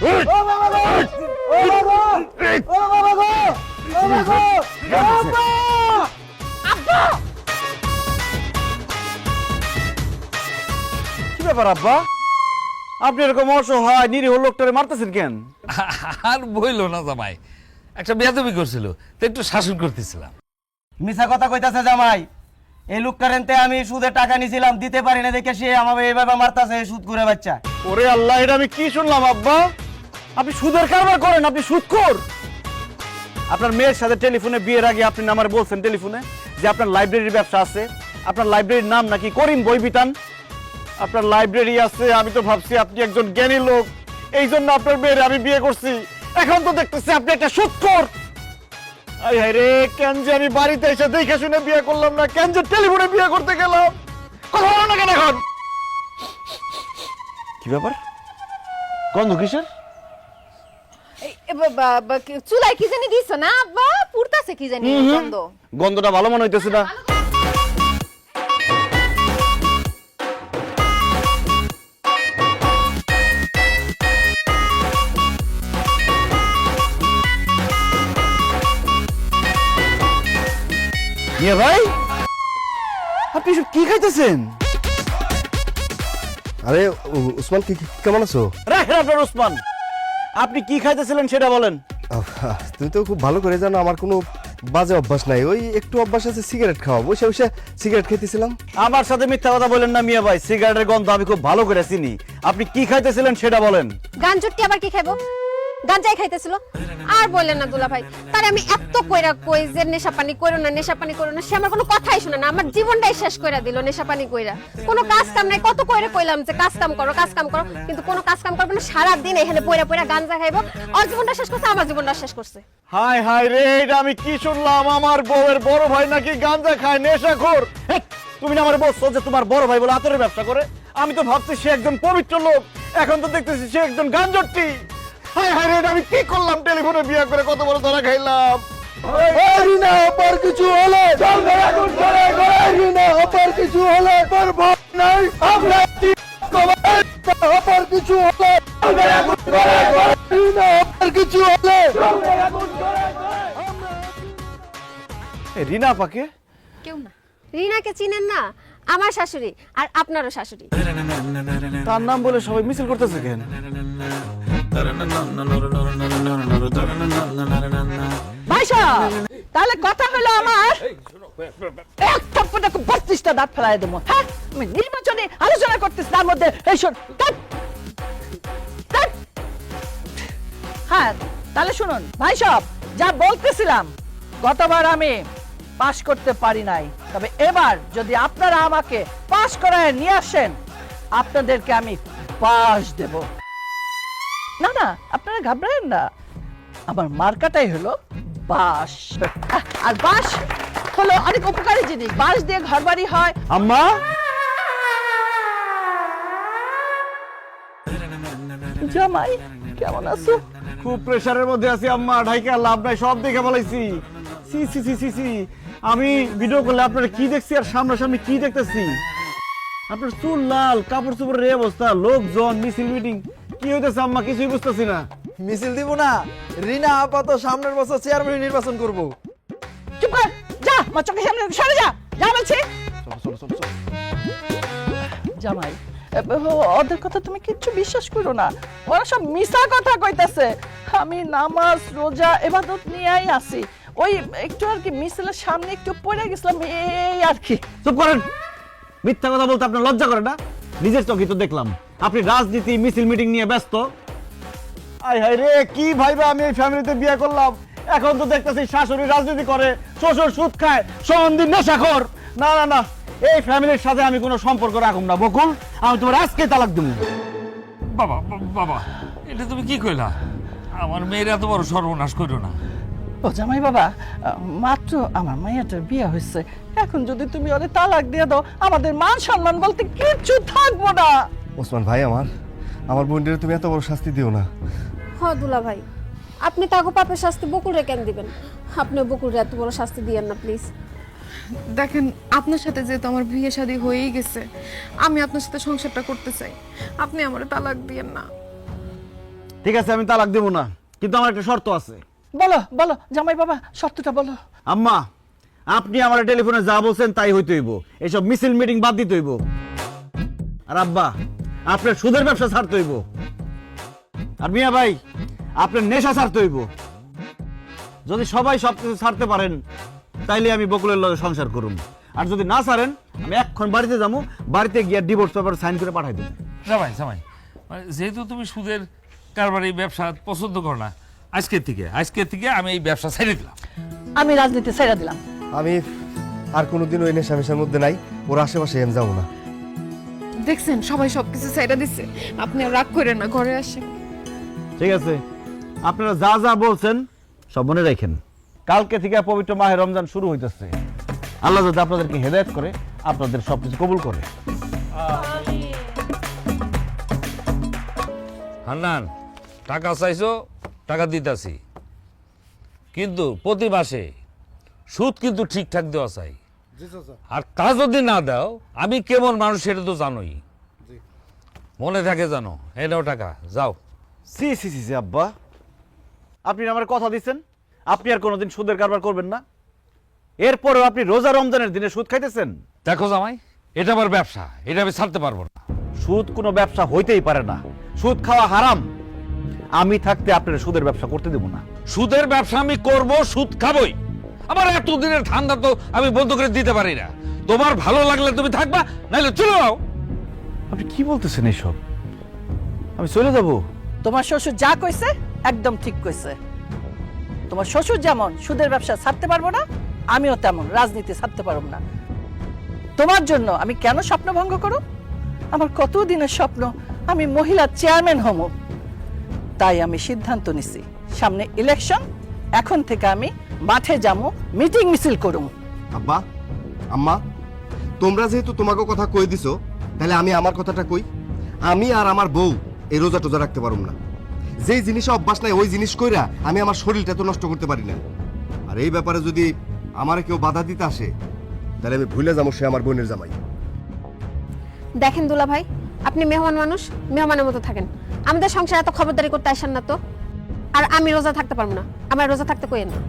ও বাবা গো ও বাবা ও বাবা গো ও বাবা আব্বা আব্বা কি ব্যাপার আব্বা আপনি এরকম অসহায় নিরীহ লোকটারে মারতেছেন কেন? আর বইলো না জামাই, একটা বেয়াদবি করছিল তো একটু শাসন করতেছিলাম। মিছা কথা কইতাছে জামাই। এই লোকটারেনতে আমি সুদে টাকা নিছিলাম, দিতে পারি না দেখে সে আমাকে এইভাবে মারতাছে, সুদ করে বাচ্চা। ওরে আল্লাহ, এটা আমি কি শুনলাম আব্বা? আপনি সুদের কারবার করেন, আপনি সুদখোর। আপনার মেয়ের সাথে টেলিফোনে বিয়ের আগে আপনি আমার বলছেন টেলিফোনে যে আপনার লাইব্রেরির ব্যবসা আছে, আপনার লাইব্রেরির নাম নাকি করিম বই বিতান। আপনার লাইব্রেরি আছে, আমি তো ভাবছি আপনি একজন জ্ঞানী লোক, এই জন্য আপনার মেয়ের আমি বিয়ে করছি। এখন তো দেখতেছি আপনি একটা সুদখোর। আই হায় রে, কেন যে আমি বাড়িতে এসে দেখে শুনে বিয়ে করলাম না, কেন যে টেলিফোনে বিয়ে করতে গেলাম। কথা বলো না কেন এখন? কি ব্যাপার, গন্ধ কিসের? চুলাই কি জানি দিছ না আব্বা? পুরতাছে কি জানি গন্ধ। গন্ধটা ভালো মনে হইতেছে না। মিয়া ভাই, আপনি সব কি খাইতেছেন? আরে উসমান, কেমন আছো? রাখেন আপনার ওসমান, আপনি কি খাইতেছিলেন সেটা বলেন। তুমি তো খুব ভালো করে জানো আমার কোনো বাজে অভ্যাস নাই, ওই একটু অভ্যাস আছে সিগারেট খাওয়া, বসে বসে সিগারেট খেতেছিলাম। আমার সাথে মিথ্যা কথা বলেন না মিয়া ভাই, সিগারেটের গন্ধ আমি খুব ভালো করে চিনি। আপনি কি খাইতেছিলেন সেটা বলেন। গাঞ্জুটি আবার কি খাইবো? গাঞ্জাই খাইতেছিল। আর বললেন না দুলা ভাই, তার আমি এত কইরা কই যে নেশা পানি কইরো না, নেশা পানি কইরো না, সে আমার কোনো কথাই শুনে না। আমার জীবনটাই শেষ কইরা দিল নেশা পানি কইরা। কোনো কাজ কাম নাই, কত কইরে কইলাম যে কাজ কাম করো, কাজ কাম করো, কিন্তু কোনো কাজ কাম করবে না। সারা দিন এখানে পয়রা পয়রা গাঞ্জা খাইবো। ওর জীবনটা শেষ করছে, আমার জীবনটা শেষ করছে। হায় হায় রে, এটা আমি কি শুনলাম? আমার বউয়ের বড় ভাই নাকি গাঁজা খায়, নেশাখোর। তুমি না আমার বলছো যে তোমার বড় ভাই বলে আতরের ব্যবসা করে? আমি তো ভাবছি সে একজন পবিত্র লোক, এখন তো দেখতেছি সে একজন গাঞ্জটি। হায় হায় রে, এটা আমি কি করলাম? টেলিফোনে বিয়ে করে কত বড় ধরা খাইলাম। রিনা অপার কিছু হলে চলবে, এখন করে করে রিনা অপার কিছু হলে তোর ভয় নাই, আমরা অপার কিছু হলে চলবে, এখন করে করে রিনা অপার কিছু হলে চলবে, এখন করে করে। রিনা আপাকে? কেউ না। রিনাকে চিনেন না? আমার শাশুড়ি, আর আপনারও শাশুড়ি। তার নাম বলে সবাই মিছিল করতেছে কেন? ভাই সাহেব, তাহলে কথা হলো আমার এক থাপ্পড়ে 32টা দাঁত ফেলাই দেবো। হ্যাঁ, আমি নির্বাচনে আলোচনা করতেছি, তার মধ্যে এই শোন। হ্যাঁ, তাহলে শুনুন ভাই সাহেব, যা বলতেছিলাম, গতবার আমি পাশ করতে পারি নাই, তবে এবার যদি আপনারা আমাকে পাশ করায় নিয়ে আসেন, আপনাদেরকে আমি পাশ দেব। না না, আপনারা ঘাবড়ায়েন না, আমার মার্কাটাই হলো বাঁশ। আর বাঁশ হলো অনেক উপকারী জিনিস, বাঁশ দিয়ে ঘরবাড়ি হয়। আম্মা, জামাই কেমন আছো? খুব প্রেসারের মধ্যে আছি আম্মা, ঢাইকা লাভ নাই, সব দেখে বলাইছি। সি সি সি সি সি, আমি ভিডিও করলে আপনারা কি দেখছি আর সামনাসামনি কি দেখতেছি? আপনার চুল লাল, কাপড় চোপড়ের এই অবস্থা, লোকজন, মিছিল মিটিং, কি হইতেছে আম্মা? কিছুই বুঝতেছি না। মিছিল দিব না, রিনা আপাতত সামনের বছর চেয়ারম্যান নির্বাচন করব। চুপ কর, যা আমার চোখের সামনে সরে যা, যা বলছি। জামাই, ওদের কথা তুমি কিচ্ছু বিশ্বাস করো না, ওরা সব মিছা কথা কইতাছে। আমি নামাজ রোজা ইবাদত নিয়েই আছি, ওই একটু আর কি মিছিলের সামনে একটু পড়ে গেছিলাম, এই আর কি। চুপ করেন, মিথ্যা কথা বলতে আপনার লজ্জা করে না? নিজের চোখে তো দেখলাম আপনি রাজনীতি মিছিল মিটিং নিয়ে ব্যস্ত। আয় হায় রে, কি ভাইবা আমি এই ফ্যামিলিতে বিয়ে করলাম, এখন তো দেখতেছি শাশুড়ি রাজনীতি করে, শ্বশুর সুদ খায়, সন্দিন নেশাখোর। না না না, এই ফ্যামিলির সাথে আমি কোনো সম্পর্ক রাখুম না বকুল, আমি তোমার আজকে তালাক দেবো। বাবা বাবা, এটা তুমি কি কইলা? আমার মেয়ের এত বড় সর্বনাশ করো না। ও জামাই বাবা, মাত্র আমার মাইয়াটার বিয়ে হয়েছে, এখন যদি তুমি ওদের তালাক দিয়ে দাও, আমাদের মান সম্মান বলতে কিচ্ছু থাকবো না। ওসমান ভাই, আমার বোনদের তুমি এত বড় শাস্তি দিও না। হ দুলা ভাই, আপনি তাগো পাপের শাস্তি বকুলরে কেন দিবেন? আপনি বকুলরে এত বড় শাস্তি দিয়েন না প্লিজ। দেখেন, আপনার সাথে যেহেতু আমার বিয়ে শাদী হয়েই গেছে, আমি আপনার সাথে সংসারটা করতে চাই, আপনি আমার তালাক দিয়েন না। ঠিক আছে, আমি তালাক দেবো না, কিন্তু আমার একটা শর্ত আছে। বলো বলো জামাই বাবা, শর্তটা বলো। আম্মা, আপনি আমার টেলিফোনে যা বলছেন তাই হইতে হইব, এইসব মিছিল মিটিং বাদ দিতে হইব। আর আব্বা, আপনার সুদের ব্যবসা ছাড়তে হইব। আর মিয়া ভাই, আপনার নেশা ছাড়তে হইব। যদি সবাই সবকিছু ছাড়তে পারেন তাইলে আমি বকুলের লগে সংসার করুন, আর যদি না ছাড়েন আমি এক্ষণ বাড়িতে যাবো, বাড়িতে গিয়ে ডিভোর্স পেপার সাইন করে পাঠাই দেবো। জামাই জামাই, মানে যেহেতু তুমি সুদের কারবার এই ব্যবসা পছন্দ করো না, আজকের থেকে আমি এই ব্যবসা ছেড়ে দিলাম। আমি রাজনীতি ছেড়ে দিলাম। আমি আর কোনোদিন ওই নেশামেশার মধ্যে নাই, ওর আশেপাশে আমি যাবো না। দেখছেন সবাই সবকিছু সাইডা দিচ্ছে, আপনি আর রাগ করেন না, ঘরে আসেন। ঠিক আছে, আপনারা যা যা বলছেন সব মনে রাখেন। কালকে থেকে পবিত্র মাহে রমজান শুরু হইতেছে। আল্লাহ যদি আপনাদেরকে হেদায়েত করে, আপনাদের সবকিছু কবুল করে। হান্নান, টাকা চাইছো, টাকা দিতাছি, কিন্তু প্রতি মাসে সুদ কিন্তু ঠিকঠাক দেওয়া চাই। আর তা যদি না দাও, আমি কেমন মানুষ সেটা তো জানোই। মনে থাকে জানো। এই নাও টাকা, যাও। সি সি সি সি আব্বা, আপনি আমার কথা দিচ্ছেন আপনি আর কোনোদিন সুদের কারবার করবেন না, এরপরেও আপনি রোজা রমজানের দিনে সুদ খাইতেছেন। দেখো জামাই, এটা আমার ব্যবসা, এটা আমি ছাড়তে পারবো না। সুদ কোনো ব্যবসা হইতেই পারে না, সুদ খাওয়া হারাম। আমি থাকতে আপনার সুদের ব্যবসা করতে দেব না। সুদের ব্যবসা আমি করব, সুদ খাবই। আমার এতদিনের ধান্দা তো আমি বন্ধ করে দিতে পারি না। তোমার ভালো লাগলে তুমি থাকবা, নাহলে চলে যাও। আপনি কি বলতেছেন এইসব? আমি চলে যাব? তোমার শ্বশুর যা কইছে একদম ঠিক কইছে। তোমার শ্বশুর যেমন সুদের ব্যবসা ছাড়তে পারবো না, আমিও তেমন রাজনীতি ছাড়তে পারবো না। তোমার জন্য আমি কেন স্বপ্ন ভঙ্গ করব? আমার কত দিনের স্বপ্ন আমি মহিলা চেয়ারম্যান হব। তাই আমি সিদ্ধান্ত নিছি, সামনে ইলেকশন, এখন থেকে আমি মাঠে যাবো, মিটিং মিছিল করুম। আব্বা, আম্মা, তোমরা যেহেতু তোমাকে কথা কই দিছো, তাহলে আমি আমার কথাটা কই। আমি আর আমার বউ এই রোজা টোজা রাখতে পারুম না। যেই জিনিসে অভ্যাস নাই ওই জিনিস কইরা আমি আমার শরীরটা তো নষ্ট করতে পারি না। আর এই ব্যাপারে যদি আমারে কেউ বাধা দিতে আসে, তাহলে আমি ভুলে যাবো সে আমার বোনের জামাই। দেখেন দুলা ভাই, আপনি মেহমান মানুষ, মেহমানের মতো থাকেন। আমাদের সংসারে এত খবরদারি করতে আসেন না তো। আর আমি রোজা থাকতে পারবো না, আমার রোজা থাকতে কইেন না।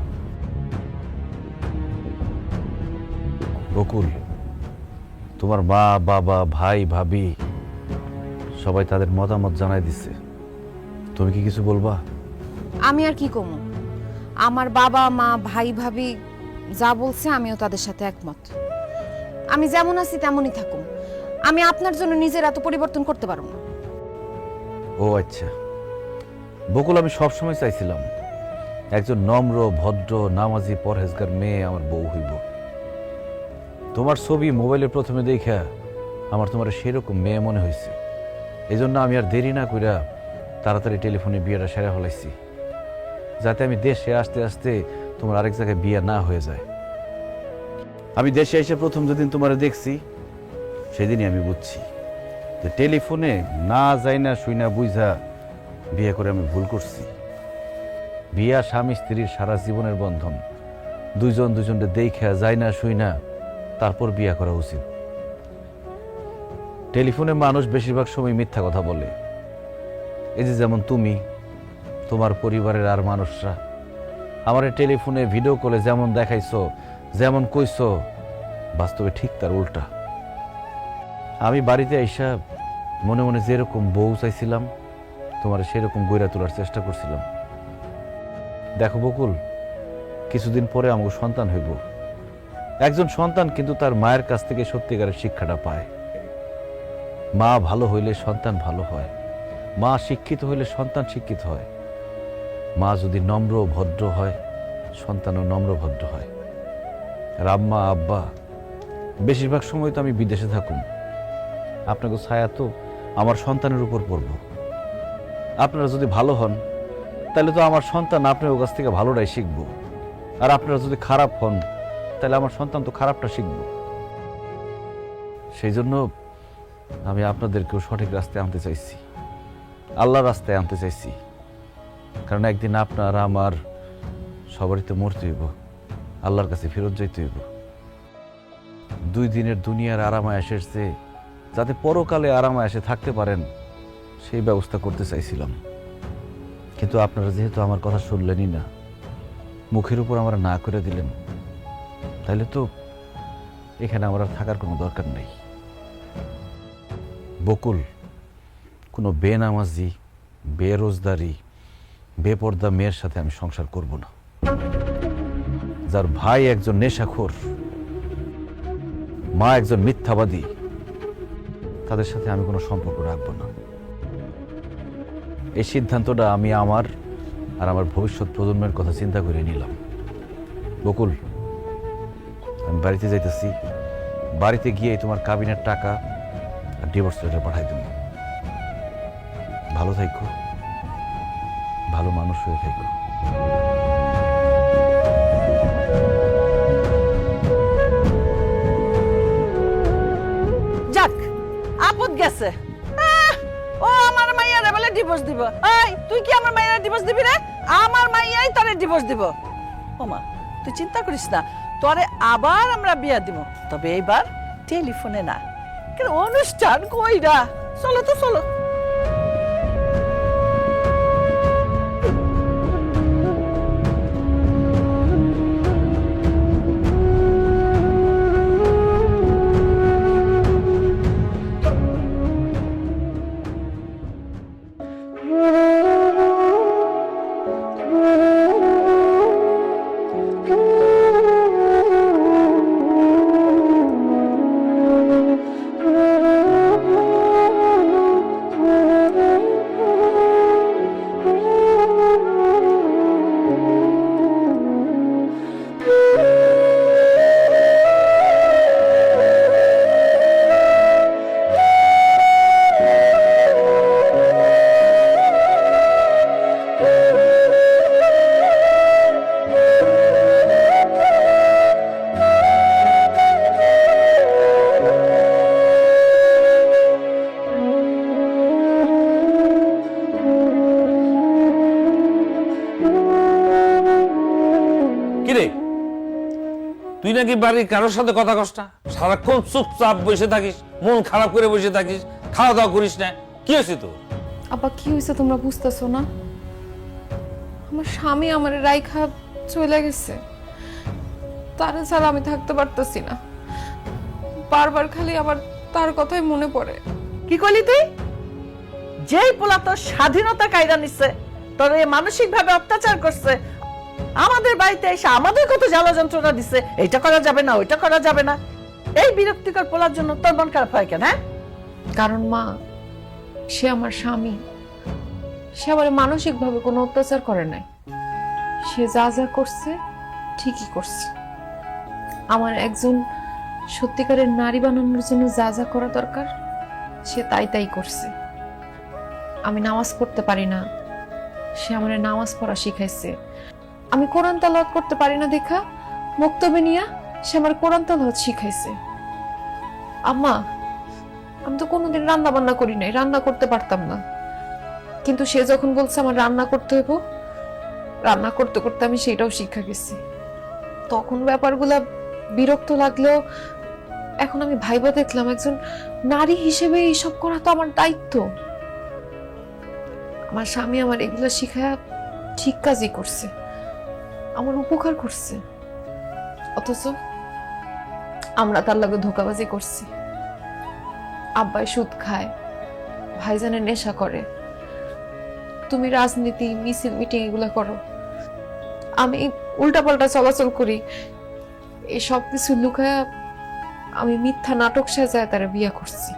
বকুল, তোমার মা বাবা ভাই ভাবি সবাই তাদের মতামত জানাই দিচ্ছে, তুমি কি কিছু বলবা? আমি আর কি কমু? আমার বাবা মা ভাই ভাবি যা বলছে আমিও তাদের সাথে একমত। আমি যেমন আছি তেমনই থাকুম। আমি আপনার জন্য নিজের এত পরিবর্তন করতে পারবো না। ও আচ্ছা বকুল, আমি সবসময় চাইছিলাম একজন নম্র ভদ্র নামাজি পরহেজগার মেয়ে আমার বউ হইব। তোমার ছবি মোবাইলে প্রথমে দেখা আমার তোমার সেরকম মেয়ে মনে হয়েছে। এই জন্য আমি আর দেরি না কইরা তাড়াতাড়ি টেলিফোনে বিয়েটা সেরা ফেলাইছি, যাতে আমি দেশে আসতে আসতে তোমার আরেক জায়গায় বিয়ে না হয়ে যায়। আমি দেশে এসে প্রথম যেদিন তোমার দেখছি সেদিনই আমি বুঝছি যে টেলিফোনে না যাই না শুই না বুঝা বিয়ে করে আমি ভুল করছি। বিয়া স্বামী স্ত্রীর সারা জীবনের বন্ধন, দুইজন দুজনকে দেখা যায় না শুই না তারপর বিয়া করা উচিত। টেলিফোনে মানুষ বেশিরভাগ সময় মিথ্যা কথা বলে। এই যে যেমন তুমি, তোমার পরিবারের আর মানুষরা আমার টেলিফোনে ভিডিও কলে যেমন দেখাইছো, যেমন কইছো, বাস্তবে ঠিক তার উল্টা। আমি বাড়িতে আইসা মনে মনে যেরকম বউ চাইছিলাম তোমার সেরকম গইরা তোলার চেষ্টা করছিলাম। দেখো বকুল, কিছুদিন পরে আমাকে সন্তান হইব। একজন সন্তান কিন্তু তার মায়ের কাছ থেকে সত্যিকারের শিক্ষাটা পায়। মা ভালো হইলে সন্তান ভালো হয়, মা শিক্ষিত হইলে সন্তান শিক্ষিত হয়, মা যদি নম্র ভদ্র হয় সন্তানও নম্র ভদ্র হয়। আর আম্মা আব্বা বেশিরভাগ সময় তো আমি বিদেশে থাকুম, আপনাকে ছায়া তো আমার সন্তানের উপর পড়ব। আপনারা যদি ভালো হন তাহলে তো আমার সন্তান আপনার কাছ থেকে ভালোটাই শিখব, আর আপনারা যদি খারাপ হন তাহলে আমার সন্তান তো খারাপটা শিখব। সেই জন্য আমি আপনাদেরকেও সঠিক রাস্তায় আনতে চাইছি, আল্লাহর রাস্তায় আনতে চাইছি। কারণ একদিন আপনার আমার সবারই তো মরতে হইব, আল্লাহর কাছে ফেরত যাইতে হইব। 2 দিনের দুনিয়ার আরামায় এসেছে, যাতে পরকালে আরামায় এসে থাকতে পারেন সেই ব্যবস্থা করতে চাইছিলাম। কিন্তু আপনারা যেহেতু আমার কথা শুনলেনই না, মুখের উপর আমরা না করে দিলেন, তাহলে তো এখানে আমার আর থাকার কোনো দরকার নেই। বকুল কোনো বেনামাজি, বেরোজগারি, বেপর্দা মেয়ের সাথে আমি সংসার করব না। যার ভাই একজন নেশাখোর, মা একজন মিথ্যাবাদী, তাদের সাথে আমি কোনো সম্পর্ক রাখবো না। এই সিদ্ধান্তটা আমি আমার আর আমার ভবিষ্যৎ প্রজন্মের কথা চিন্তা করে নিলাম। বকুল, আমি বাড়িতে যাইতেছি। বাড়িতে গিয়ে তোমার কাবিনের টাকা আর ডিভোর্স লেটার পাঠাই দেব। ভালো থাইকো, ভালো মানুষ হয়ে থাইকো। যাক, আপদ গেছে। ও আমার মাইয়ারে বলে ডিভোর্স দিব। এই তুই কি আমার মাইয়ারে ডিভোর্স দিবি রে? আমার মাইয়াই তোরে ডিভোর্স দিব। ও মা, তুই চিন্তা করিস না, তোরে আবার আমরা বিয়া দিব, তবে এইবার টেলিফোনে না, কেন অনুষ্ঠান কইরা। চলো তো চলো। কিরে, তুই নাকি বাড়ির কারোর সাথে কথা কস না, সারাক্ষণ চুপচাপ বসে থাকিস, মন খারাপ করে বসে থাকিস, খাওয়া দাওয়া করিস না, কি হয়েছে তোর? আব্বা কি হয়েছে তোমরা বুঝতেছো না? আমার স্বামী আমার রাইখা চলে গেছে, তার ছাড়া আমি থাকতে পারতেছি না। বারবার খালি আমার তার কথাই মনে পড়ে। কি কইলি তুই? যেই পোলা তোর স্বাধীনতা কায়দা নিচ্ছে, তোর মানসিক ভাবে অত্যাচার করছে, আমাদের বাড়িতে এসে আমাদের কত জ্বালা যন্ত্রণা দিচ্ছে, এইটা করা যাবে না, ওইটা করা যাবে না, এই বিরক্তিকর পোলার জন্য তোর মন খারাপ হয় কেন? কারণ মা, সে আমার স্বামী, সে আমার মানসিক ভাবে কোনো অত্যাচার করে নাই। সে যা যা করছে ঠিকই করছে। আমার একজন সত্যিকারের নারী বানানোর জন্য যা যা করা দরকার সে তাই তাই করছে। আমি নামাজ পড়তে পারি না, সে আমার নামাজ পড়া শিখাইছে। আমি কোরআন তেলাওয়াত করতে পারি না দেখা মক্তবে নিয়া সে আমার কোরআন তেলাওয়াত শিখাইছে। আম্মা, আমি তো কোনোদিন রান্না বান্না করি নাই, রান্না করতে পারতাম না, কিন্তু সে যখন বলছে আমার রান্না করতে হইব, রান্না করতে করতে আমি সেটাও শিক্ষা গেছি। তখন ব্যাপারগুলা বিরক্ত লাগলেও এখন আমি ভাইবা দেখলাম একজন নারী হিসেবে এইসব করা তো আমার দায়িত্ব। আমার স্বামী আমার এগুলো শিখায় ঠিক কাজই করছে, আমার উপকার করছে, অথচ আমরা তার লগে ধোঁকাবাজি করছি। আব্বাই সুদ খায়, ভাইজানের নেশা করে, তুমি রাজনীতি মিছিল মিটিং এগুলা করো, আমি উল্টাপাল্টা চলাচল করি। এই সব কিছু লুকায়া আমি মিথ্যা নাটক সাজায় তারা বিয়া করছি।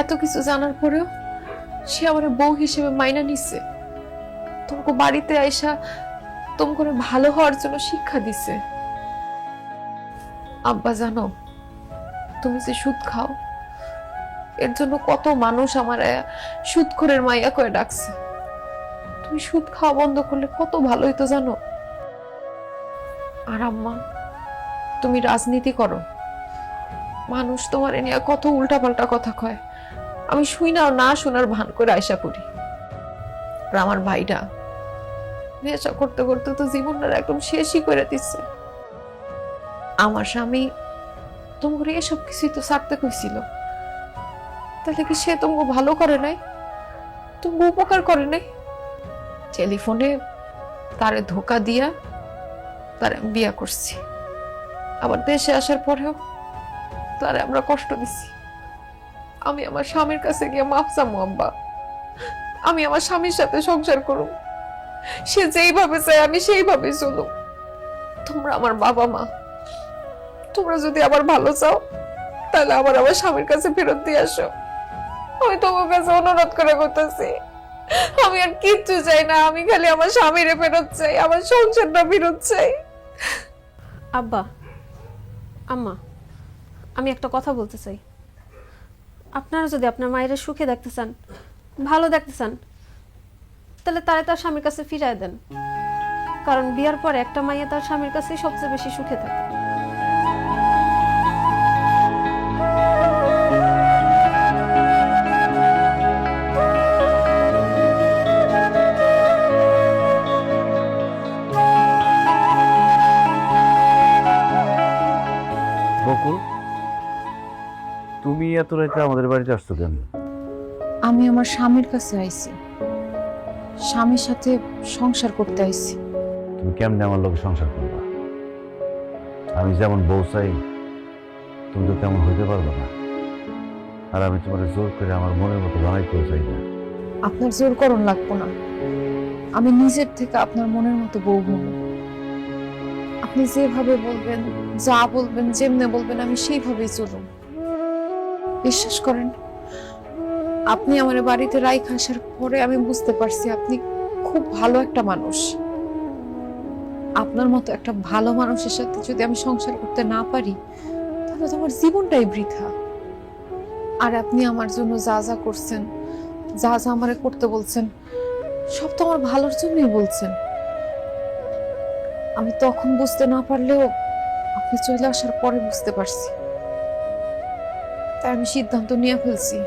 এত কিছু জানার পরেও সে আমার বউ হিসেবে মাইনা নিছে, তোমাকে বাড়িতে আইসা তোমাকে ভালো হওয়ার জন্য শিক্ষা দিছে। আব্বা জানো, তুমি যে সুদ খাও এর জন্য কত মানুষ আমার সুদখোরের মাইয়া করে ডাকছে। তুমি সুদ খাওয়া বন্ধ করলে কত ভালোই তো জানো। আর আম্মা, তুমি রাজনীতি করো, মানুষ তোমার এ নিয়ে কত উল্টাপাল্টা কথা কয়, আমি শুই না না শোনার ভান করে আয়সা করি। আর আমার ভাইটা নেশা করতে করতে তো জীবনটা একদম শেষই করে দিচ্ছে। আমার স্বামী তোমাকে এসব কিছুই তো ছাড়তে কইছিল, তাহলে কি সে তোমাকে ভালো করে নাই, তোমাকে উপকার করে নাই? টেলিফোনে তারে ধোকা দিয়া তারে আমি বিয়া করছি, আবার দেশে আসার পরেও তারে আমরা কষ্ট দিছি। আমি আমার স্বামীর কাছে গিয়ে মাফ চামু আব্বা, আমি আমার স্বামীর সাথে সংসার করুম, সে যেইভাবে চায় আমি সেইভাবে চলুম। তোমরা আমার বাবা মা, তোমরা যদি আবার ভালো চাও তাহলে আবার আমার স্বামীর কাছে ফেরত দিয়ে আসো। আমি তোমার কাছে অনুরোধ করে করতেছি, আমি আর কিচ্ছু চাই না, আমি খালি আমার স্বামীরে ফেরত চাই, আমার সংসারটা ফেরত চাই। আব্বা, আম্মা, আমি একটা কথা বলতে চাই। আপনারা যদি আপনার মায়ের সুখে দেখতে চান, ভালো দেখতে চান, তাহলে তারে তার স্বামীর কাছে ফিরায় দেন। কারণ বিয়ার পরে একটা মাইয়া তার স্বামীর কাছেই সবচেয়ে বেশি সুখে থাকে। বকুল, তুমি এত রাতে আমাদের বাড়িতে আসছো কেন? আমি আমার স্বামীর কাছে আইছি, স্বামীর সাথে সংসার করতে আইছি। তুমি কেমনে আমার লোকে সংসার করবা? আমি যেমন বউ চাই তুমি তো তেমন হইতে পারবে না, আর আমি তোমার জোর করে আমার মনের মতো বানাইতেও চাই না। আপনার জোর করণ লাগবো না, আমি নিজের থেকে আপনার মনের মতো বউ হব। আপনি যেভাবে বলবেন, যা বলবেন, যেমনে বলবেন, আমি সেইভাবেই চলুন। বিশ্বাস করেন, আপনি আমার বাড়িতে রাইখা আসার পরে আমি বুঝতে পারছি আপনি খুব ভালো একটা মানুষ। আপনার মতো একটা ভালো মানুষের সাথে যদি আমি সংসার করতে না পারি তাহলে তো আমার জীবনটাই বৃথা। আর আপনি আমার জন্য যা যা করছেন, যা যা আমারে করতে বলছেন, সব তো আমার ভালোর জন্যই বলছেন। আমি তখন বুঝতে না পারলেও আপনি চলে আসার পরে বুঝতে পারছি। তাই আমি সিদ্ধান্ত নিয়ে ফেলছি,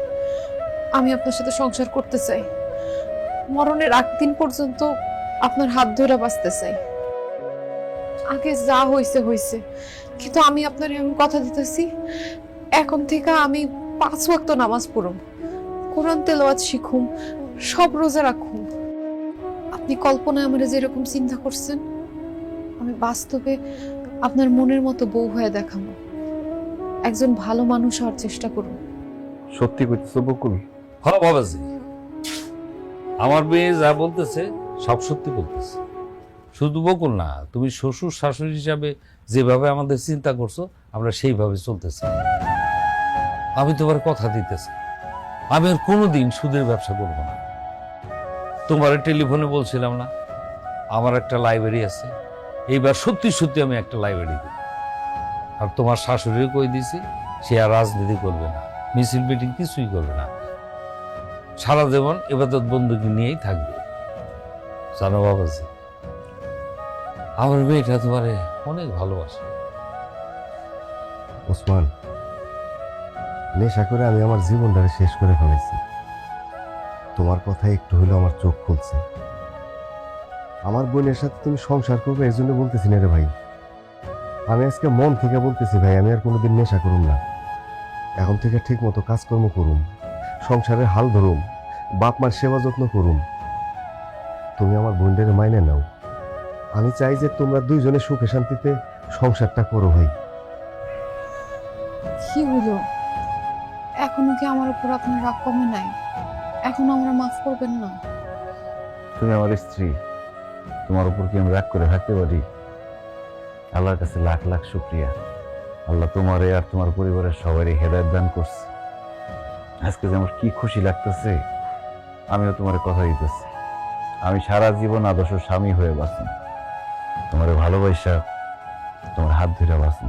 আমি আপনার সাথে সংসার করতে চাই। মরণের আগ দিন পর্যন্ত আপনার হাত ধরে বাঁচতে চাই। আগে যা হয়েছে হয়েছে, কিন্তু আমি আপনার এমন কথা দিতেছি, এখন থেকে আমি 5 ওয়াক্ত নামাজ পড়ুম, কোরআন তেলাওয়াত শিখুম, সব রোজা রাখুম। আপনি কল্পনায় আমার যেরকম চিন্তা করছেন, আমি বাস্তবে আপনার মনের মতো বউ হয়ে দেখাবো। একজন ভালো মানুষ হওয়ার চেষ্টা করুন। সত্যি কইতেছো বকুল? হ্যাঁ বাবাজি, আমার মেয়ে যা বলতেছে সব সত্যি বলতেছে। শুধু বকুল না, তুমি শ্বশুর শাশুড়ি হিসাবে যেভাবে আমাদের চিন্তা করছো আমরা সেইভাবে চলতেছি। আমি তোমার কথা দিতেছি, আমি আর কোনোদিন সুদের ব্যবসা করব না। তোমার টেলিফোনে বলছিলাম না আমার একটা লাইব্রেরি আছে, এইবার সত্যি সত্যি আমি একটা লাইব্রেরি দেব। আর তোমার শাশুড়িও কই দিছি, সে আর রাজনীতি করবে না, মিছিল মিটিং কিছুই করবে না, সারা জীবন ইবাদত বন্দুকি নিয়েই থাকবে। জানো বাবাজি, আমার মেয়েটা তোমারে অনেক ভালোবাসে। ওসমান, নেশা করে আমি আমার জীবনটাকে শেষ করে ফেলেছি। তোমার কথা একটু হলেও আমার চোখ খুলছে। আমার বোনের সাথে তুমি সংসার করবে এই জন্য বলতেছি না রে ভাই। আমি আজকে মন থেকে বলতেছি ভাই, আমি আর কোনোদিন নেশা করুম না। এখন থেকে ঠিক মতো কাজকর্ম করুম, সংসারের হাল ধরুম, বাপ মার সেবা যত্ন করুম। তুমি আমার বোনদের মাইনে নাও। আমি চাই যে তোমরা দুইজনে সুখে শান্তিতে সংসারটা করো ভাই। কি হলো? এখনো কি আমার উপর আপনার রাগ কমে নাই? এখনো আমরা মাফ করবেন না? তুমি আমার স্ত্রী, তোমার উপর কি আমি রাগ করে থাকতে পারি? আল্লাহর কাছে লাখ লাখ শুকরিয়া, আল্লাহ তোমারে আর তোমার পরিবারের সবারই হেদায়েত দান করছে। আজকে যে আমার কি খুশি লাগতেছে, আমিও তোমার কথা দিতেছি, আমি সারা জীবন আদর্শ স্বামী হয়ে বাঁচি, তোমার ভালোবাসা, তোমার হাত ধরে বাঁচি।